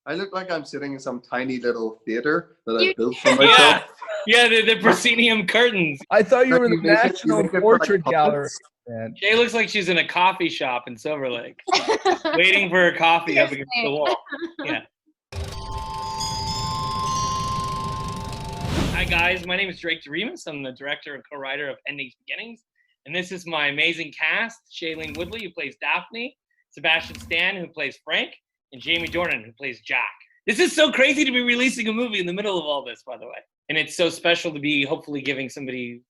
I look like I'm sitting in some tiny little theater that You- I built for myself. Yeah, the proscenium curtains. I thought you were You the make it- you National make it for, like, Portrait Gallery. puppets. Man. Shay looks like she's in a coffee shop in Silver Lake, waiting for her coffee up against the wall. Yeah. Hi guys, my name is Drake Doremus. I'm the director and co-writer of Endings Beginnings, and this is my amazing cast: Shailene Woodley, who plays Daphne, Sebastian Stan, who plays Frank, and Jamie Dornan, who plays Jack. This is so crazy to be releasing a movie in the middle of all this, by the way. And it's so special to be hopefully giving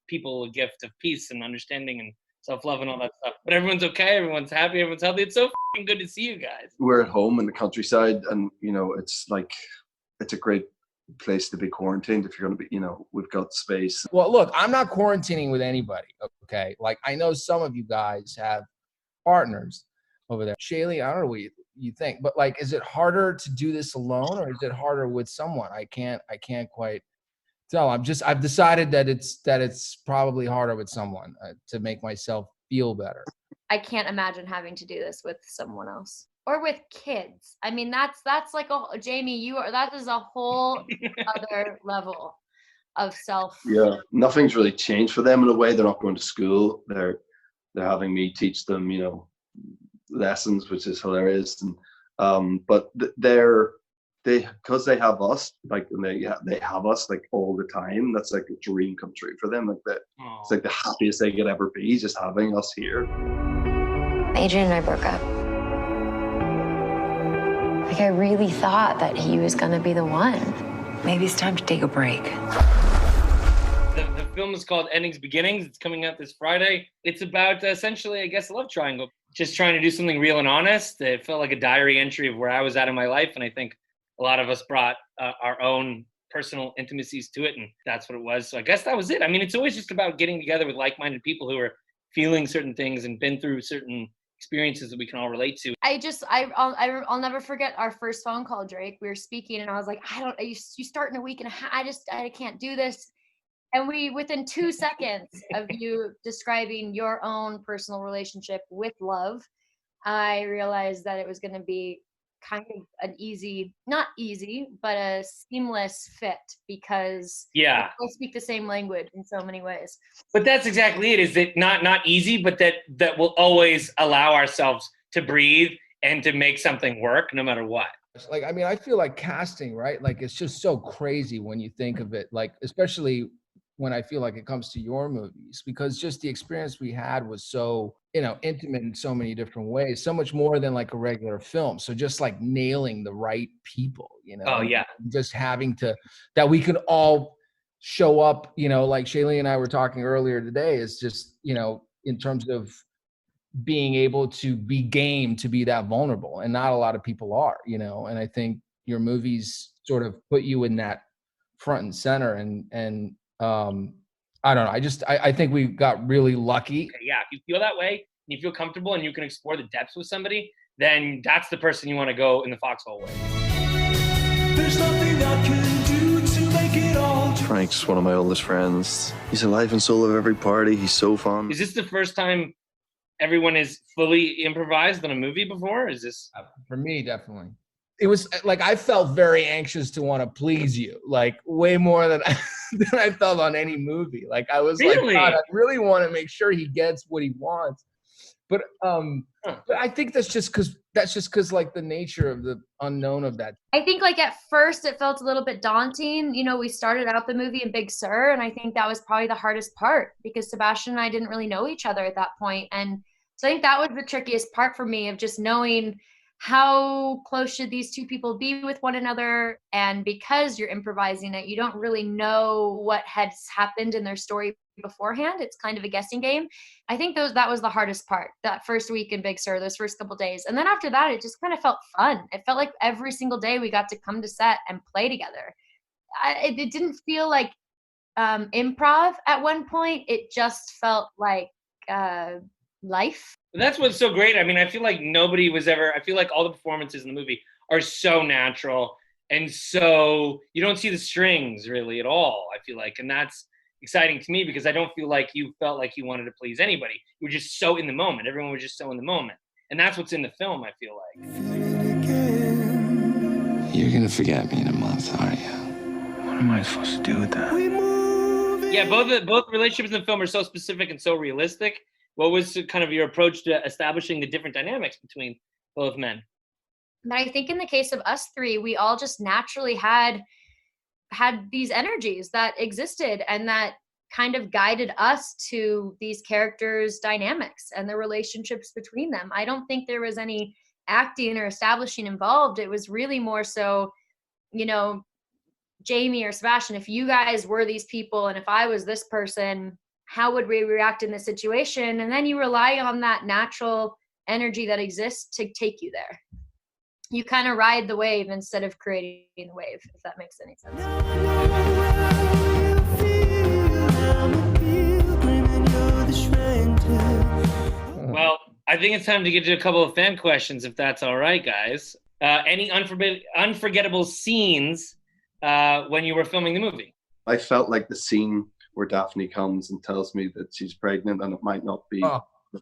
people a gift of peace and understanding and self-love and all that stuff. But everyone's okay, everyone's happy, everyone's healthy. It's so fucking good to see you guys. We're at home in the countryside, and it's a great place to be quarantined if you're going to be. We've got space. Well, look, I'm not quarantining with anybody, okay? Like, I know some of you guys have partners over there. Shaylee, I don't know what you think, but like, is it harder to do this alone, or is it harder with someone? I can't quite tell. I've decided that it's probably harder with someone to make myself feel better. I can't imagine having to do this with someone else or with kids. I mean, that's like Jamie, that is a whole other level of self. Yeah, nothing's really changed for them in a way. They're not going to school. They're having me teach them, lessons, which is hilarious. And but because they have us, like, and they have us like all the time. That's like a dream come true for them. Like that, it's like the happiest they could ever be, just having us here. Adrian and I broke up. Like, I really thought that he was gonna be the one. Maybe it's time to take a break. The film is called Endings Beginnings. It's coming out this Friday. It's about essentially, I guess, a love triangle. Just trying to do something real and honest. It felt like a diary entry of where I was at in my life, and I think a lot of us brought our own personal intimacies to it, and that's what it was. So I guess that was it. I mean, it's always just about getting together with like-minded people who are feeling certain things and been through certain experiences that we can all relate to. I'll never forget our first phone call, Drake. We were speaking, and I was like, you start in a week and a half. I can't do this. And within 2 seconds of you describing your own personal relationship with love, I realized that it was going to be kind of an not easy, but a seamless fit, because we speak the same language in so many ways. But that's exactly it. Is it not easy, but that will always allow ourselves to breathe and to make something work no matter what. Like, I mean, I feel like casting, right? Like, it's just so crazy when you think of it, like, especially when I feel like it comes to your movies, because just the experience we had was so, intimate in so many different ways, so much more than like a regular film. So just like nailing the right people, Oh, yeah. Just having that we could all show up, like Shaylee and I were talking earlier today, is just, in terms of being able to be game to be that vulnerable, and not a lot of people are, and I think your movies sort of put you in that front and center, and I don't know. I think we got really lucky. Yeah, if you feel that way, and you feel comfortable, and you can explore the depths with somebody, then that's the person you want to go in the foxhole with. There's nothing I can do to make it all. Frank's one of my oldest friends. He's the life and soul of every party. He's so fun. Is this the first time everyone is fully improvised on a movie before? Is this? For me, definitely. It was like, I felt very anxious to want to please you, like way more than I felt on any movie. Like, I was Really? like, God, I really want to make sure he gets what he wants. But I think that's just because like the nature of the unknown of that. I think like at first it felt a little bit daunting. We started out the movie in Big Sur, and I think that was probably the hardest part, because Sebastian and I didn't really know each other at that point. And so I think that was the trickiest part for me, of just knowing how close should these two people be with one another. And because you're improvising it, you don't really know what has happened in their story beforehand. It's kind of a guessing game. I think that was the hardest part, that first week in Big Sur, those first couple days. And then after that, it just kind of felt fun. It felt like every single day we got to come to set and play together. It didn't feel like improv at one point. It just felt like life. That's what's so great. I mean, I feel like I feel like all the performances in the movie are so natural, and so you don't see the strings really at all, I feel like. And that's exciting to me, because I don't feel like you felt like you wanted to please anybody. You were just so in the moment. Everyone was just so in the moment. And that's what's in the film, I feel like. You're gonna forget me in a month, aren't you? What am I supposed to do with that? Yeah, both relationships in the film are so specific and so realistic. What was kind of your approach to establishing the different dynamics between both men? But I think in the case of us three, we all just naturally had these energies that existed and that kind of guided us to these characters' dynamics and the relationships between them. I don't think there was any acting or establishing involved. It was really more so, you know, Jamie or Sebastian, if you guys were these people and if I was this person, how would we react in this situation? And then you rely on that natural energy that exists to take you there. You kind of ride the wave instead of creating the wave, if that makes any sense. Well, I think it's time to get to a couple of fan questions, if that's all right, guys. Any unforgettable scenes when you were filming the movie? I felt like the scene where Daphne comes and tells me that she's pregnant and it might not be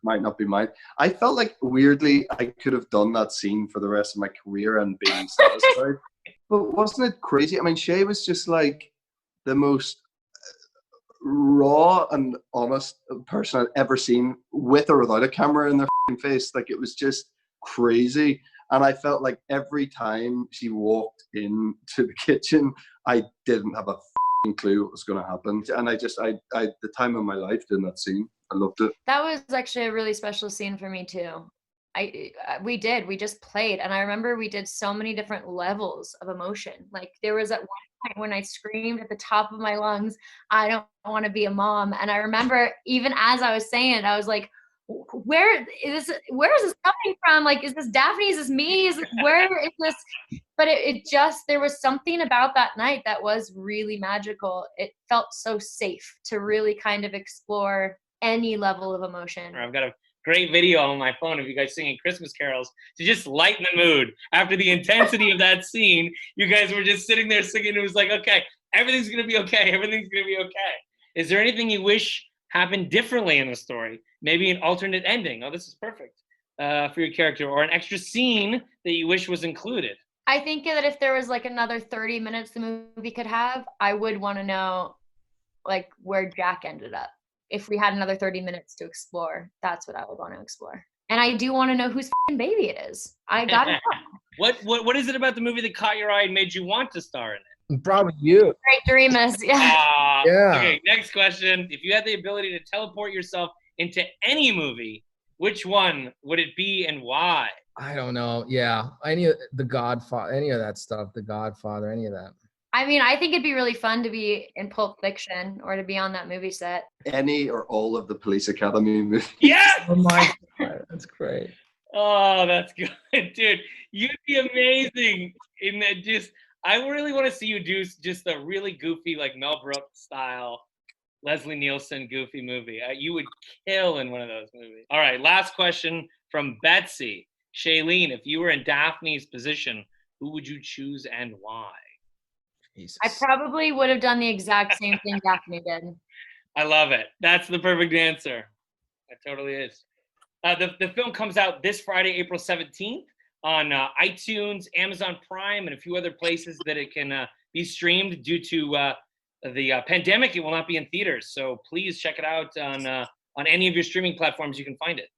mine. I felt like weirdly I could have done that scene for the rest of my career and being satisfied. But wasn't it crazy? I mean, Shay was just like the most raw and honest person I'd ever seen, with or without a camera in their face. Like, it was just crazy. And I felt like every time she walked into the kitchen, I didn't have a clue what was going to happen. And I the time of my life in that scene, I loved it. That was actually a really special scene for me too. We just played, and I remember we did so many different levels of emotion. Like, there was at one point when I screamed at the top of my lungs, I don't want to be a mom. And I remember even as I was saying it, I was like, where is this coming from? Like, is this Daphne? Is this me? Where is this? But it just, there was something about that night that was really magical. It felt so safe to really kind of explore any level of emotion. I've got a great video on my phone of you guys singing Christmas carols to just lighten the mood. After the intensity of that scene, you guys were just sitting there singing. It was like, okay, everything's going to be okay. Everything's going to be okay. Is there anything you wish happened differently in the story? Maybe an alternate ending. Oh, this is perfect for your character, or an extra scene that you wish was included. I think that if there was like another 30 minutes the movie could have, I would want to know like where Jack ended up. If we had another 30 minutes to explore, that's what I would want to explore. And I do want to know whose baby it is. I got to know. What is it about the movie that caught your eye and made you want to star in it? Probably you. Great Dreamus, yeah. Yeah. Okay, next question. If you had the ability to teleport yourself into any movie, which one would it be and why? I don't know. Yeah. Any of The Godfather, any of that stuff, The Godfather, any of that. I mean, I think it'd be really fun to be in Pulp Fiction or to be on that movie set. Any or all of the Police Academy movies. Yes! Oh my God, that's great. Oh, that's good, dude. You'd be amazing in that. I really want to see you do just a really goofy, like Mel Brooks style, Leslie Nielsen goofy movie. You would kill in one of those movies. All right, last question from Betsy. Shailene, if you were in Daphne's position, who would you choose and why? Jesus. I probably would have done the exact same thing Daphne did. I love it. That's the perfect answer. It totally is. The film comes out this Friday, April 17th on iTunes, Amazon Prime, and a few other places that it can be streamed. Due to the pandemic, it will not be in theaters. So please check it out on any of your streaming platforms. You can find it.